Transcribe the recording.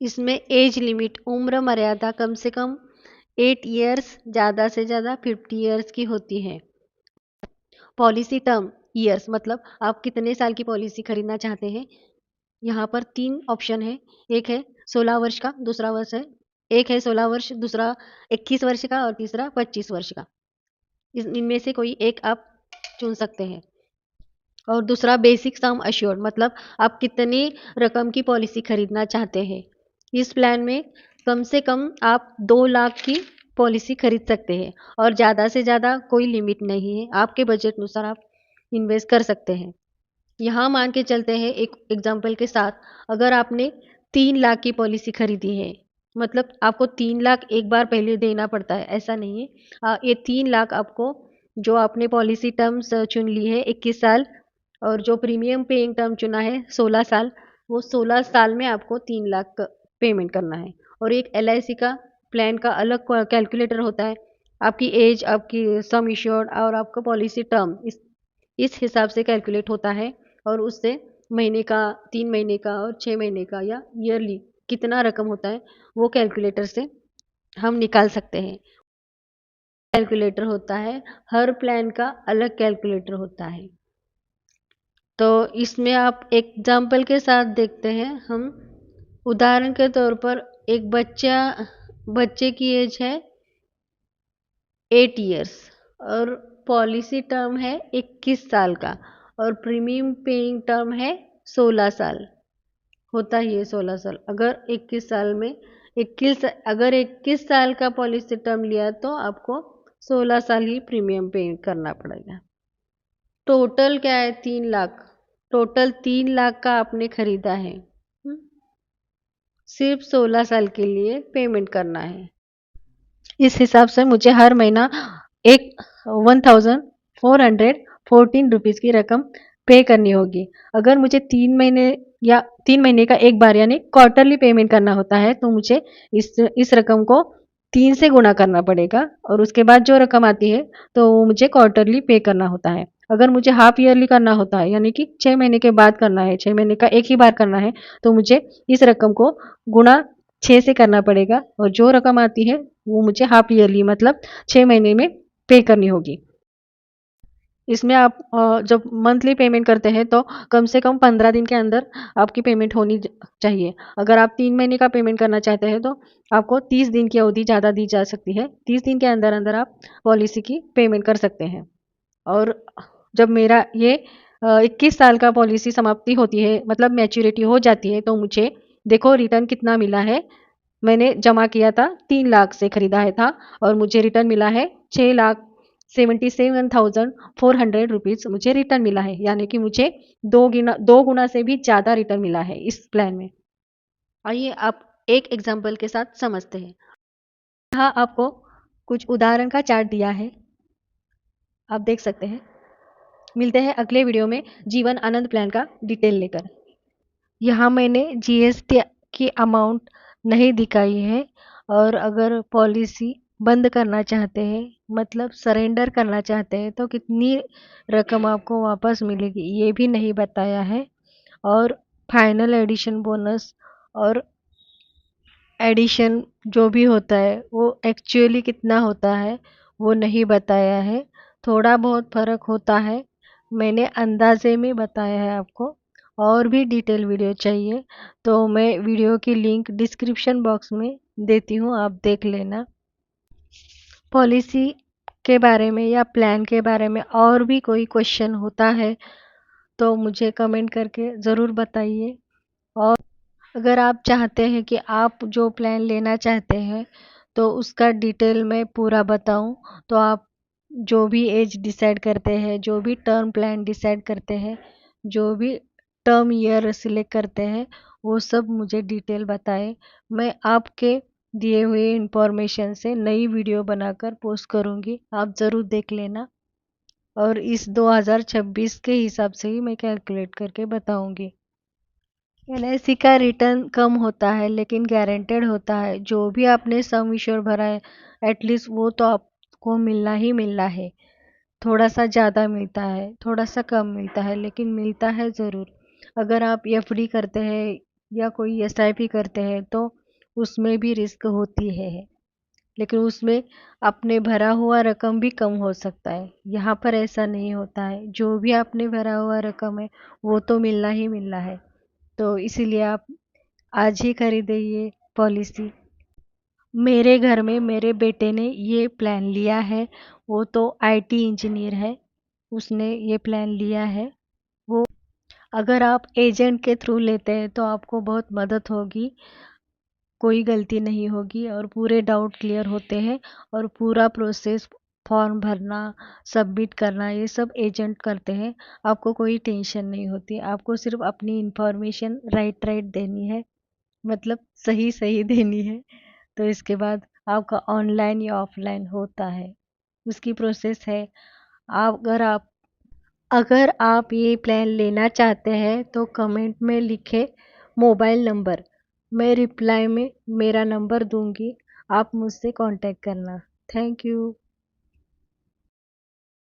इसमें age limit उम्र मर्यादा कम से कम 8 ईयर्स, ज़्यादा से ज़्यादा 50 ईयर्स की होती है। पॉलिसी टर्म ईयर्स मतलब आप कितने साल की पॉलिसी खरीदना चाहते हैं। यहाँ पर 3 ऑप्शन है। एक है 16 वर्ष का, दूसरा वर्ष है एक है 16 वर्ष, दूसरा 21 वर्ष का और तीसरा 25 वर्ष का। इनमें से कोई एक आप चुन सकते हैं। और दूसरा बेसिक सम अश्योर्ड मतलब आप कितनी रकम की पॉलिसी खरीदना चाहते हैं। इस प्लान में कम से कम आप 2 लाख की पॉलिसी खरीद सकते हैं और ज़्यादा से ज़्यादा कोई लिमिट नहीं है। आपके बजट अनुसार आप इन्वेस्ट कर सकते हैं। यहाँ मान के चलते हैं एक एग्जांपल के साथ, अगर आपने 3 लाख की पॉलिसी खरीदी है, मतलब आपको 3 लाख एक बार पहले देना पड़ता है, ऐसा नहीं है। ये 3 लाख आपको जो आपने पॉलिसी टर्म्स चुन ली है 21 साल और जो प्रीमियम पेइंग टर्म चुना है 16 साल, वो 16 साल में आपको 3 लाख पेमेंट करना है। और एक LIC का प्लान का अलग कैलकुलेटर होता है। आपकी एज, आपकी सम इंश्योर्ड और आपका पॉलिसी टर्म इस हिसाब से कैलकुलेट होता है और उससे महीने का, 3 महीने का और 6 महीने का या ईयरली कितना रकम होता है वो कैलकुलेटर से हम निकाल सकते हैं। कैलकुलेटर होता है, हर प्लान का अलग कैलकुलेटर होता है। तो इसमें आप एग्जाम्पल के साथ देखते हैं हम। उदाहरण के तौर पर एक बच्चे की एज है 8 ईयर्स और पॉलिसी टर्म है 21 साल का और प्रीमियम पेइंग टर्म है 16 साल। होता ही है 16 साल। अगर 21 साल का पॉलिसी टर्म लिया तो आपको 16 साल ही प्रीमियम पे करना पड़ेगा। टोटल क्या है? 3 लाख। टोटल 3 लाख का आपने खरीदा है। सिर्फ 16 साल के लिए पेमेंट करना है। इस हिसाब से मुझे हर महीना एक 1414 रुपीज़ की रकम पे करनी होगी। अगर मुझे 3 महीने का एक बार यानी क्वार्टरली पेमेंट करना होता है तो मुझे इस रकम को 3 से गुणा करना पड़ेगा और उसके बाद जो रकम आती है तो वो मुझे क्वार्टरली पे करना होता है। अगर मुझे हाफ ईयरली करना होता है यानी कि 6 महीने के बाद करना है, 6 महीने का एक ही बार करना है, तो मुझे इस रकम को गुणा 6 से करना पड़ेगा और जो रकम आती है वो मुझे हाफ ईयरली मतलब 6 महीने में पे करनी होगी। इसमें आप जब मंथली पेमेंट करते हैं तो कम से कम 15 दिन के अंदर आपकी पेमेंट होनी चाहिए। अगर आप 3 महीने का पेमेंट करना चाहते हैं तो आपको 30 दिन की अवधि ज़्यादा दी जा सकती है। 30 दिन के अंदर अंदर आप पॉलिसी की पेमेंट कर सकते हैं। और जब मेरा ये 21 साल का पॉलिसी समाप्ति होती है मतलब मैच्योरिटी हो जाती है तो मुझे देखो रिटर्न कितना मिला है। मैंने जमा किया था 3 लाख से खरीदा है था और मुझे रिटर्न मिला है 6,77,400 रुपीज़ मुझे रिटर्न मिला है। यानी कि मुझे 2 गुना से भी ज़्यादा रिटर्न मिला है इस प्लान में। आइए आप एक एग्जाम्पल के साथ समझते हैं। यहाँ आपको कुछ उदाहरण का चार्ट दिया है, आप देख सकते हैं। मिलते हैं अगले वीडियो में जीवन आनंद प्लान का डिटेल लेकर। यहाँ मैंने GST की अमाउंट नहीं दिखाई है और अगर पॉलिसी बंद करना चाहते हैं मतलब सरेंडर करना चाहते हैं तो कितनी रकम आपको वापस मिलेगी ये भी नहीं बताया है। और फाइनल एडिशन बोनस और एडिशन जो भी होता है वो एक्चुअली कितना होता है वो नहीं बताया है। थोड़ा बहुत फ़र्क होता है, मैंने अंदाजे में बताया है आपको। और भी डिटेल वीडियो चाहिए तो मैं वीडियो की लिंक डिस्क्रिप्शन बॉक्स में देती हूँ, आप देख लेना। पॉलिसी के बारे में या प्लान के बारे में और भी कोई क्वेश्चन होता है तो मुझे कमेंट करके ज़रूर बताइए। और अगर आप चाहते हैं कि आप जो प्लान लेना चाहते हैं तो उसका डिटेल में पूरा बताऊं तो आप जो भी एज डिसाइड करते हैं, जो भी टर्म प्लान डिसाइड करते हैं, जो भी टर्म ईयर सिलेक्ट करते हैं वो सब मुझे डिटेल बताएं। मैं आपके दिए हुए इंफॉर्मेशन से नई वीडियो बनाकर पोस्ट करूंगी, आप ज़रूर देख लेना। और इस 2026 के हिसाब से ही मैं कैलकुलेट करके बताऊंगी। LIC का रिटर्न कम होता है लेकिन गारंटेड होता है। जो भी आपने सम इंश्योर भरा है एटलीस्ट वो तो आपको मिलना ही मिलना है। थोड़ा सा ज़्यादा मिलता है, थोड़ा सा कम मिलता है लेकिन मिलता है ज़रूर। अगर आप FD करते हैं या कोई एसआईपी करते हैं तो उसमें भी रिस्क होती है, लेकिन उसमें अपने भरा हुआ रकम भी कम हो सकता है। यहाँ पर ऐसा नहीं होता है, जो भी आपने भरा हुआ रकम है वो तो मिलना ही मिलना है। तो इसीलिए आप आज ही खरीदे ये पॉलिसी। मेरे घर में मेरे बेटे ने ये प्लान लिया है। वो तो आईटी इंजीनियर है, उसने ये प्लान लिया है। वो, अगर आप एजेंट के थ्रू लेते हैं तो आपको बहुत मदद होगी, कोई गलती नहीं होगी और पूरे डाउट क्लियर होते हैं। और पूरा प्रोसेस, फॉर्म भरना, सबमिट करना, ये सब एजेंट करते हैं। आपको कोई टेंशन नहीं होती, आपको सिर्फ अपनी इंफॉर्मेशन राइट राइट देनी है, मतलब सही सही देनी है। तो इसके बाद आपका ऑनलाइन या ऑफलाइन होता है, उसकी प्रोसेस है। आप अगर आप ये प्लान लेना चाहते हैं तो कमेंट में लिखे मोबाइल नंबर, मैं रिप्लाई में मेरा नंबर दूंगी, आप मुझसे कांटेक्ट करना। Thank you.